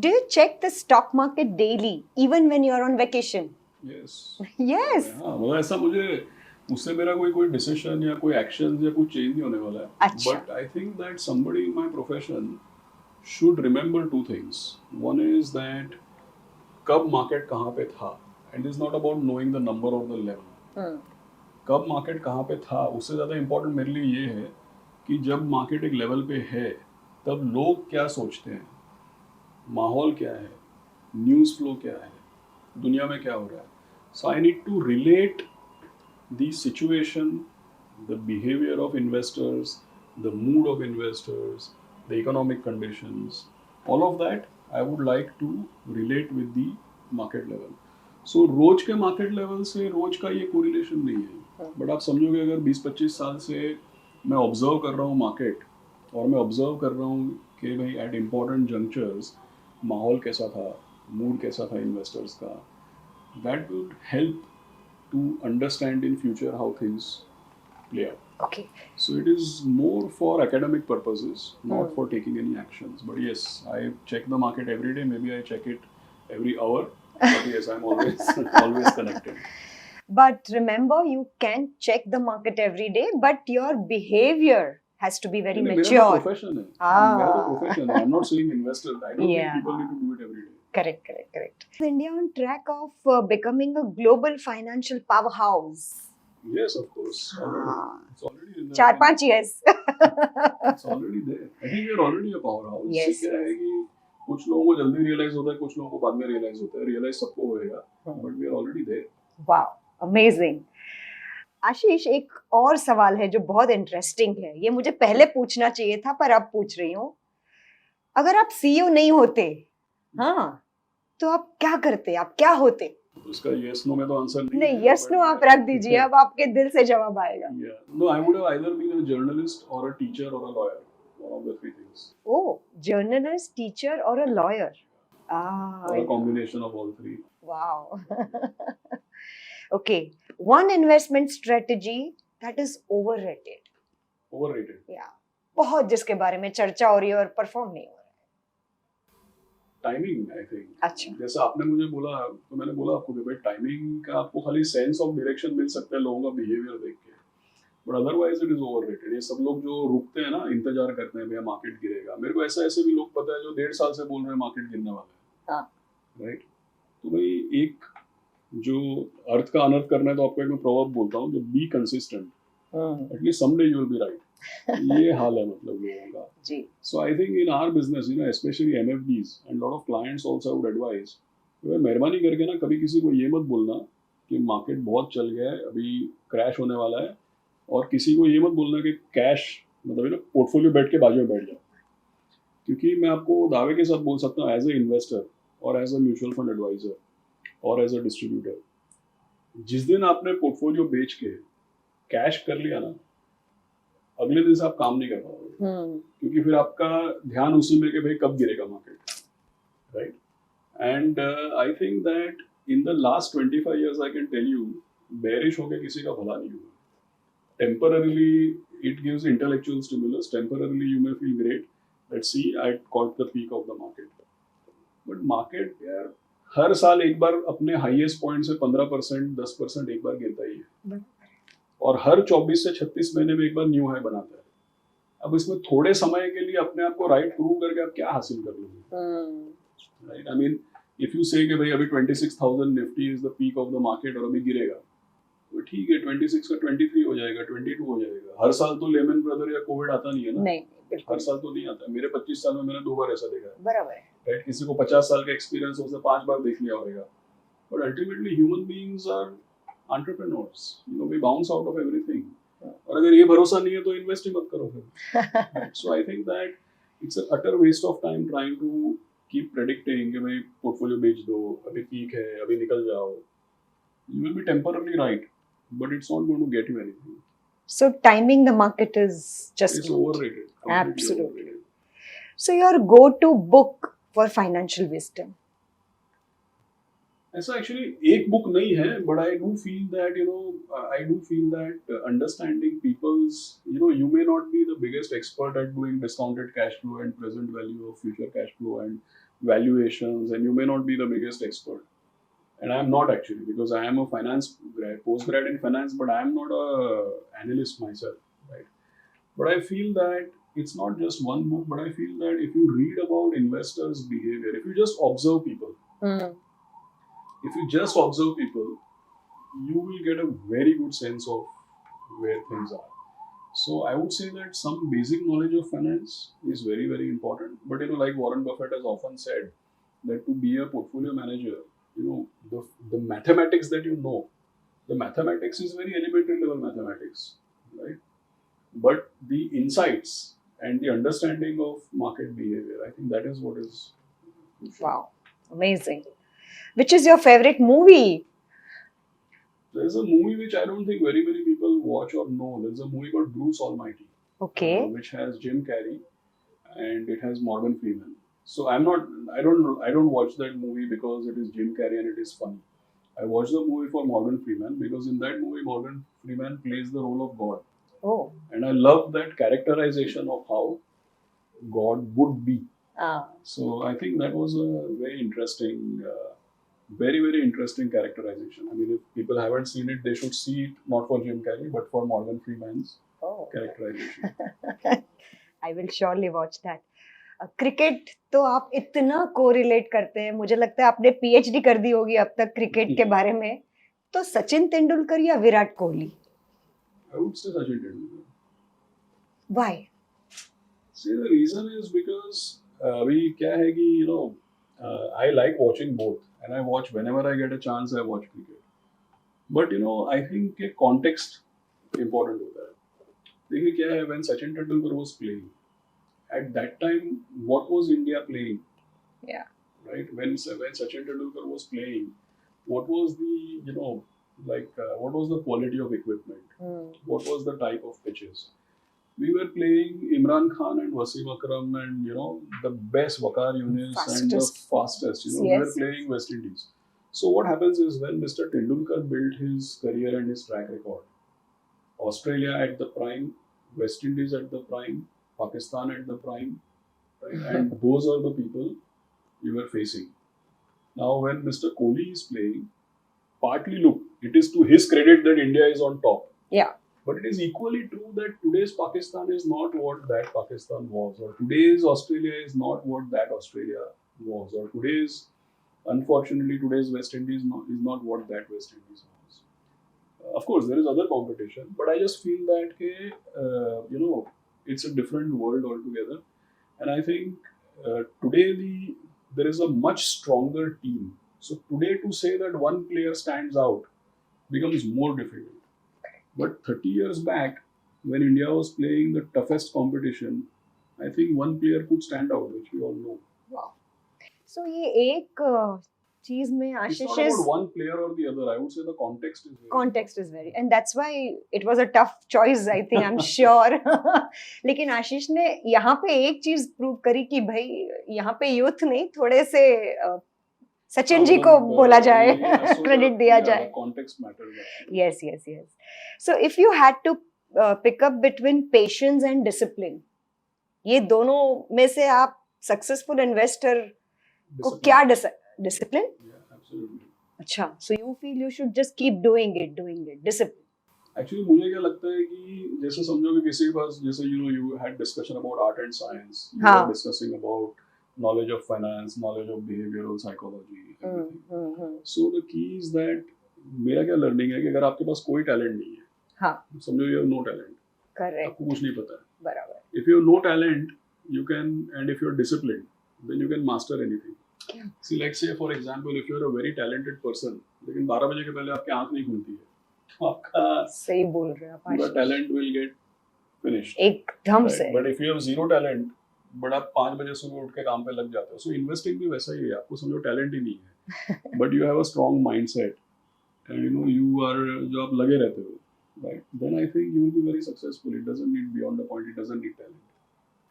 Do you check the stock market daily, even when you're on vacation? Yes. Yes. हाँ मतलब ऐसा मुझे उससे मेरा कोई डिसीजन या कोई एक्शन या कुछ चेंज नहीं होने वाला है. अच्छा. But I think that somebody in my profession should remember two things. One is that कब मार्केट कहाँ पे था, and is not about knowing the number और द लेवल. कब मार्केट कहाँ पे था उससे ज़्यादा इम्पोर्टेंट मेरे लिए ये है कि जब मार्केट एक लेवल पे है तब लोग क्या सोचते हैं, माहौल क्या है, न्यूज़ फ्लो क्या है, दुनिया में क्या हो रहा है. So I need to relate the situation, the behaviour of investors, the mood of investors, the economic conditions, all of that I would like to relate with the market level. So रोज के market level से रोज का ये correlation नहीं है, but आप समझोगे अगर 20-25 साल से मैं ऑब्जर्व कर रहा हूँ मार्केट, और मैं ऑब्जर्व कर रहा हूँ कि भाई एट इम्पोर्टेंट जंक्चर्स माहौल कैसा था, मूड कैसा था इन्वेस्टर्स का, that would help to understand in future how things play out. Okay. So it is more for academic purposes, not for taking any actions. But yes, I check the market every day. Maybe I check it every hour. But yes, I'm always always connected. But remember, you can check the market every day, but your behavior has to be very मेरा तो mature. profession है. Ah. मेरा तो profession है. I'm not saying investor. I don't Yeah. think people need to do it every day. Correct. Is India on track of becoming a global financial powerhouse? Yes, of course. Already. It's already in the. 4-5 years. It's already there. I think we're already a powerhouse. Yes. क्या है कि कुछ लोगों को जल्दी realise होता है, कुछ लोगों को बाद में रियलाइज होता है. रियलाइज सबको होएगा, but we are already there. Wow, amazing. Ashish, एक और सवाल है जो बहुत इंटरेस्टिंग है. ये मुझे पहले पूछना चाहिए था पर अब पूछ रही हूँ. अगर आप सीईओ नहीं होते, हाँ, तो आप क्या करते, आप क्या होते? उसका yes no में तो आंसर नहीं, yes no आप रख दीजिए, अब आपके दिल से जवाब आएगा. No, I would have either been a journalist or a teacher or a lawyer. One of the three things. Oh, journalist, teacher or a lawyer. Or a combination of all three. Wow. Okay, one investment strategy that is overrated. Overrated? Yeah. बहुत जिसके बारे में चर्चा हो रही है और perform नहीं हो रहा है. Timing, I think. अच्छा. जैसा आपने मुझे बोला तो मैंने बोला आपको कि भाई टाइमिंग का आपको खाली सेंस ऑफ डायरेक्शन मिल सकता है लोगों का बिहेवियर देख के, but otherwise it is overrated. ये सब लोग जो रुकते हैं ना, इंतजार करते हैं भैया मार्केट गिरेगा. मेरे को ऐसे भी लोग पता है जो 1.5 साल से बोल रहे हैं मार्केट गिरने वाला है. राइट. तो भाई एक जो अर्थ का अनर्थ करना है तो आपको एक मैं प्रोवर्ब बोलता हूँ, जो be consistent, at least someday you will be right. ये हाल है मतलब लोगों का जी. So I think in our business, you know, specially MFDs and lot of clients also would advice, मेहरबानी करके ना कभी किसी को ये मत बोलना कि मार्केट बहुत चल गया है, अभी क्रैश होने वाला है, और किसी को ये मत बोलना कि कैश मतलब ना पोर्टफोलियो बैठ के बाजू में बैठ जाओ. क्योंकि मैं आपको दावे के साथ बोल सकता हूँ, एज ए इन्वेस्टर और as a mutual fund advisor और एज ए डिस्ट्रीब्यूटर, जिस दिन आपने पोर्टफोलियो बेच के कैश कर लिया ना, अगले दिन से आप काम नहीं कर पाओगे. क्योंकि फिर आपका ध्यान उसी में कि भाई कब गिरेगा market. Right. And I think that in the last 25 years I can tell you, bearish होके किसी का भला नहीं हुआ. Temporarily it gives intellectual stimulus, temporarily you may feel great, let's see I caught the peak of the market. But market यार हर साल एक बार अपने हाईएस्ट पॉइंट से 15%, 10% एक बार गिरता ही है, और हर 24 से 36 महीने में एक बार न्यू हाई बनाता है. अब इसमें थोड़े समय के लिए अपने आप को राइट प्रूव करके आप क्या हासिल कर लोगे. Right. I mean if you से कि भाई अभी 26,000 Nifty is the peak of the market और अभी गिरेगा, तो ठीक है 26 का 23 हो जाएगा, 22 हो जाएगा. हर साल तो लेमन ब्रदर या कोविड आता नहीं है ना. नहीं, हर साल तो नहीं आता. मेरे 25 साल में मैंने 2 बार ऐसा देखा है. बराबर है. राइट. किसी को 50 साल का एक्सपीरियंस हो, उसने 5 बार देख लिया होगा. But ultimately human beings are entrepreneurs, you know, we bounce out of everything. और अगर ये भरोसा नहीं है तो इन्वेस्ट ही मत करो फिर. So I think that it's an utter waste of time trying to keep predicting कि भाई पोर्टफोलियो बेच दो, अभी पीक है, अभी निकल जाओ. You will be temporarily right, but it's not going to get you anything. So timing the market is just it's overrated. Absolutely. Overrated. So your go-to book for financial wisdom? ऐसा actually एक book नहीं है, but I do feel that understanding peoples, you know, you may not be the biggest expert at doing discounted cash flow and present value of future cash flow and valuations, and you may not be the biggest expert. And I'm not actually, because I am a finance grad, post-grad in finance, but I am not a analyst myself, right? But I feel that it's not just one book, but I feel that if you read about investors' behavior, if you just observe people, Mm. if you just observe people, you will get a very good sense of where things are. So I would say that some basic knowledge of finance is very, very important. But like Warren Buffett has often said, that to be a portfolio manager, the mathematics that the mathematics is very elementary level mathematics, right? But the insights and the understanding of market behavior, I think that is what is crucial. Wow, amazing. Which is your favorite movie? There's a movie which I don't think very many people watch or know. There's a movie called Bruce Almighty, Okay. which has Jim Carrey and it has Morgan Freeman. So I don't watch that movie because it is Jim Carrey and it is funny. I watched the movie for Morgan Freeman because in that movie Morgan Freeman plays the role of God, Oh. and I love that characterization of how God would be. So I think that was a very interesting, very, very interesting characterization. I mean, if people haven't seen it, they should see it not for Jim Carrey but for Morgan Freeman's characterization. I will surely watch that. Cricket तो आप इतना correlate करते हैं, मुझे लगता है आपने PhD कर दी होगी अब तक क्रिकेट के बारे में. तो सचिन तेंदुलकर या Virat Kohli? I would say Sachin Tendulkar. Why? See, the reason is because अभी क्या है कि I like watching both, and I watch whenever I get a chance. I watch cricket, but I think कि context important होता है. देखिए क्या है, when Sachin Tendulkar was playing, at that time, what was India playing? Yeah. Right. When Sachin Tendulkar was playing, what was the what was the quality of equipment? What was the type of pitches? We were playing Imran Khan and Wasim Akram and the best Waqar Yunis and the fastest. Yes. We were playing West Indies. So what happens is when Mr. Tendulkar built his career and his track record, Australia at the prime, West Indies at the prime, Pakistan at the prime, right? And those are the people we were facing. Now, when Mr. Kohli is playing, partly look, it is to his credit that India is on top. Yeah. But it is equally true that today's Pakistan is not what that Pakistan was, or today's Australia is not what that Australia was, or unfortunately, today's West Indies is not what that West Indies was. Of course, there is other competition, but I just feel that, it's a different world altogether. And I think today there is a much stronger team. So today to say that one player stands out becomes more difficult. But 30 years back, when India was playing the toughest competition, I think one player could stand out, which we all know. Wow. So ये एक चीज में It's Ashish not about one player or the other. I would say the context is very context is very, and that's why it was a tough choice, I think. I'm sure. लेकिन आशीष ने यहाँ पे एक चीज prove करी कि भाई यहाँ पे यूथ नहीं, थोड़े से सचिन जी को बोला जाए, क्रेडिट दिया जाए. Context matters. Yes. So if you had to pick up between patience and discipline, ये दोनों में से आप सक्सेसफुल इन्वेस्टर को क्या discipline? Yeah, absolutely. अच्छा, so you feel you should just keep doing it, discipline. Actually, मुझे क्या लगता है कि जैसे समझो कि किसी के पास जैसे you had discussion about art and science, you were discussing about knowledge of finance, knowledge of behavioral psychology, everything. So the key is that मेरा क्या learning है कि अगर आपके पास कोई talent नहीं है, हाँ, समझो you have no talent, correct, आपको कुछ नहीं पता है, बराबर. If you have no talent, you can, and if you are disciplined, then you can master anything. See, like say for example, if you are a very talented person, लेकिन 12 बजे के पहले आपकी आंख नहीं खुलती है, तो आपका सही बोल रहे हैं आप, पूरा talent will get finished. एकदम से. But if you have zero talent, but आप 5 बजे सुबह उठ के काम पे लग जाते हो, so investing भी वैसा ही है, आपको समझो talent ही नहीं है, but you have a strong mindset, and you are जो आप लगे रहते हो, right? Then I think you will be very successful. It doesn't need beyond the point. It doesn't need talent.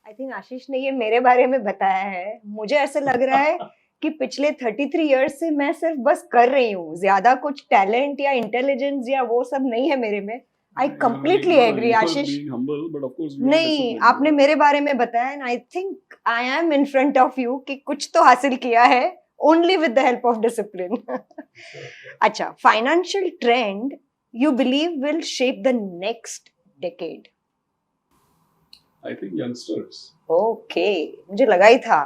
I think आशीष ने ये मेरे बारे में बताया है. मुझे ऐसा लग रहा है कि पिछले 33 इयर्स से मैं सिर्फ बस कर रही हूँ, ज्यादा कुछ टैलेंट या इंटेलिजेंस या वो सब नहीं है मेरे में. I completely agree, You are Ashish. being humble, but of course you are नहीं, disciplined. आपने मेरे बारे में बताया and I think I am in front of you कि कुछ तो हासिल किया है only with the help of discipline. Sure, yeah. अच्छा, financial trend you believe will shape the next decade? I think youngsters. Okay, मुझे लगा ही था.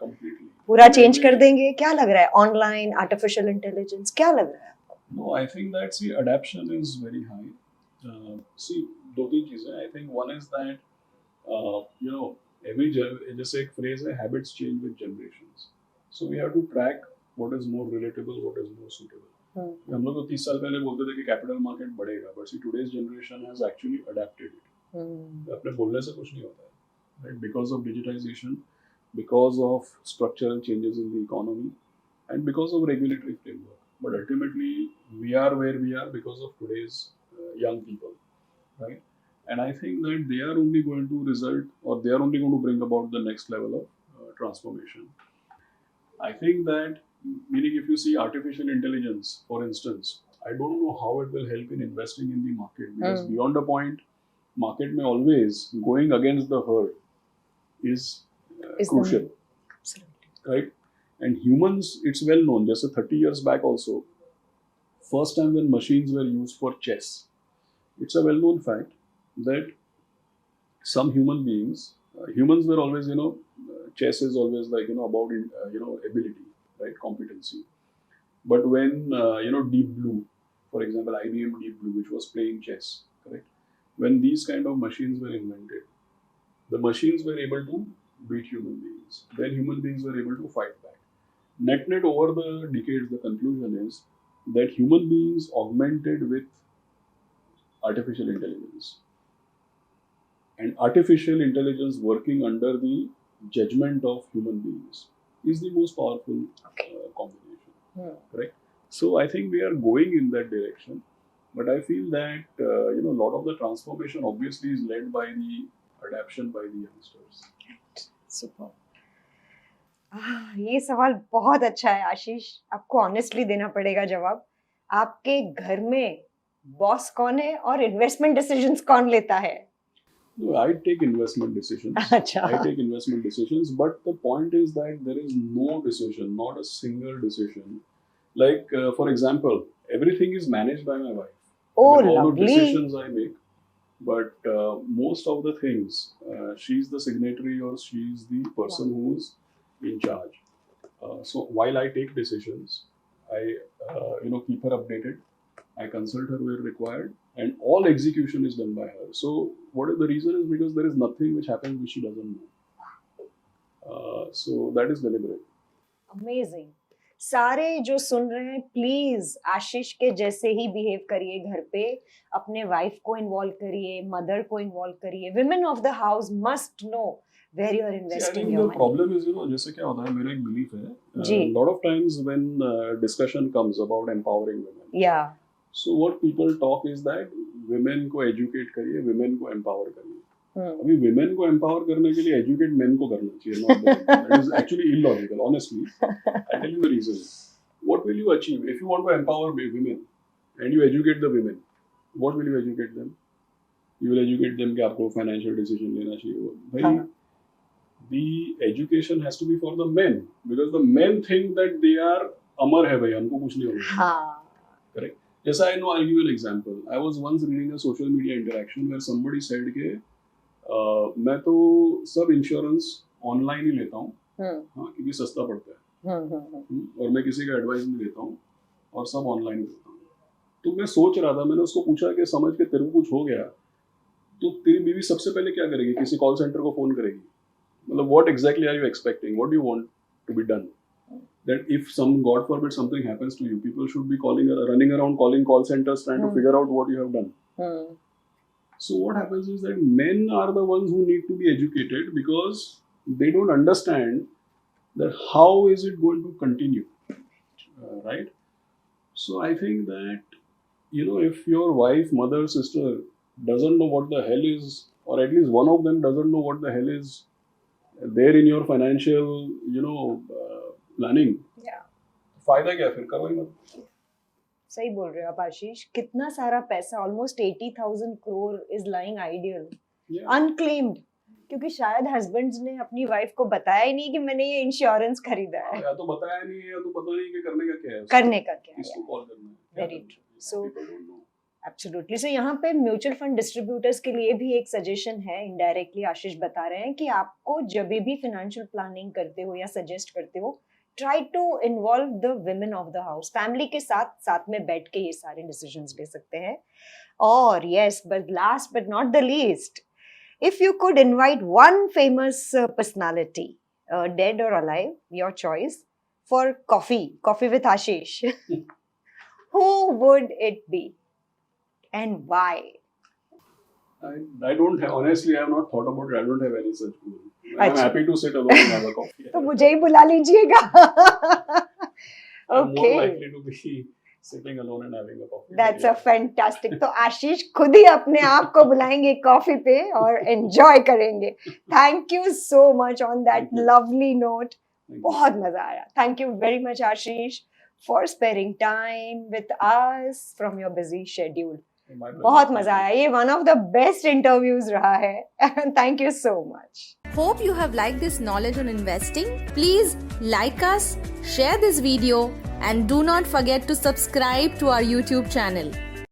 Completely. पूरा I चेंज कर mean, देंगे. क्या लग रहा है? ऑनलाइन, आर्टिफिशियल इंटेलिजेंस, क्या लग रहा है? No, I think that see adaptation is very high. See, दो तीन चीजें. I think one is that you know जैसे एक phrase है habits change with generations. So we have to track what is more relatable, what is more suitable. हम लोग तो 30 साल पहले बोलते थे कि कैपिटल मार्केट बढ़ेगा, but see today's generation has actually adapted it. अपने बोलने से कुछ नहीं होता है, right? Because of digitization, because of structural changes in the economy, and because of regulatory framework. But ultimately, we are where we are because of today's young people, right? And I think that they are only going to result, or they are only going to bring about the next level of transformation. I think that, meaning if you see artificial intelligence, for instance, I don't know how it will help in investing in the market, because beyond a point, market may always going against the herd is crucial, Absolutely. right? And humans, it's well known, just 30 years back also, first time when machines were used for chess, it's a well known fact that some human beings, humans were always, chess is always like, about, ability, right? Competency. But when, Deep Blue, for example, IBM Deep Blue, which was playing chess, correct? When these kind of machines were invented, the machines were able to beat human beings. Then human beings were able to fight back. Net over the decades, the conclusion is that human beings augmented with artificial intelligence. And artificial intelligence working under the judgment of human beings is the most powerful combination. Correct? So I think we are going in that direction. But I feel that, a lot of the transformation obviously is led by the adaptation by the youngsters. Super. ये सवाल बहुत अच्छा है आशीष. आपको honestly देना पड़ेगा जवाब. आपके घर में बॉस कौन है और इन्वेस्टमेंट डिसीजंस कौन लेता है? No, I take investment decisions. Achha. I take investment decisions, but the point is that there is no decision, not a single decision. Like, for example, everything is managed by my wife. Oh, all lovely. the decisions I make, but most of the things, she's the signatory or she's the person who's in charge. So while I take decisions, I keep her updated. I consult her where required, and all execution is done by her. So what is the reason is because there is nothing which happens which she doesn't know. So that is deliberate. Amazing. सारे जो सुन रहे हैं please आशीष के जैसे ही behave करिए घर पे. अपने वाइफ को इन्वॉल्व करिए, मदर को इन्वॉल्व करिए. Women of the house must know where you are investing your the money. problem is, जैसे क्या होता है, मेरा एक belief है. जी. Lot of times when discussion comes about empowering women. Yeah. So what people talk is that women को educate करिए, women को empower करिए. अभी women को empower करने के लिए educate men को करना चाहिए. Not the men. That is actually illogical, honestly. I'll tell you the reason. What will you achieve if you want to empower women and you educate the women? What will you educate them? You will educate them कि आपको financial decision लेना चाहिए. भाई, the education has to be for the men, because the men think that they are अमर है भाई, हमको कुछ नहीं होगा. हाँ. Correct. Yes, I know. I'll give you an example. I was once reading a social media interaction where somebody said कि मैं तो सब इंश्योरेंस ऑनलाइन ही लेता हूँ, हाँ, क्योंकि सस्ता पड़ता है, और मैं किसी का एडवाइस नहीं लेता हूँ और सब ऑनलाइन लेता हूँ. तो मैं सोच रहा था, मैंने उसको पूछा कि समझ के तेरे को कुछ हो गया तो तेरी बीवी सबसे पहले क्या करेगी? किसी कॉल सेंटर को फोन करेगी. मतलब what exactly are you expecting? What do you want to be done? That if God forbid something happens to you, people should be running around calling call centers trying to figure out what you have done. So what happens is that men are the ones who need to be educated because they don't understand that how is it going to continue, right? So I think that, if your wife, mother, sister doesn't know what the hell is, or at least one of them doesn't know what the hell is there in your financial, planning. Yeah. फायदा क्या फिर? करो ही मत. सही बोल रहे हो आप आशीष, कितना सारा पैसा, almost 80,000 crore is lying ideal Yeah. Unclaimed, क्योंकि शायद हस्बैंड्स ने अपनी वाइफ को बताया ही नहीं कि मैंने ये इंश्योरेंस खरीदा है। या तो बताया नहीं है या तो पता नहीं कि करने का क्या है, करने का क्या किसको है। कॉल करना है, क्या Very करना है। true. So- People don't know. Absolutely. So यहाँ पे म्यूचुअल फंड डिस्ट्रीब्यूटर्स के लिए भी एक सजेशन है, इनडायरेक्टली आशीष बता रहे हैं कि आपको जब भी फाइनेंशियल प्लानिंग करते हो या सजेस्ट करते हो, try to involve the women of the house. Family के साथ साथ में बैठ के ये सारे डिसीजंस ले सकते हैं। और yes, but last but not the least, if you could invite one famous personality, dead or alive, your choice, for coffee with Ashish, who would it be and why? I don't have, honestly, I have not thought about it. I don't have any such goal. I'm अच्छा। happy to sit alone and have a coffee. तो मुझे ही बुला लीजिएगा। I'm more Okay, likely to be sitting alone and having a coffee. that's a Yeah. fantastic। तो आशीष खुद ही अपने आप को बुलाएंगे कॉफी पे और एंजॉय करेंगे। Thank you so much on that Thank you. Lovely note. Thank you. बहुत मजा आया। Thank you very much Ashish for sparing time with us from your busy schedule. My pleasure. बहुत Thank मजा you. आया, ये one of the best interviews रहा है। Thank you so much. Hope you have liked this knowledge on investing. Please like us, share this video, and do not forget to subscribe to our YouTube channel.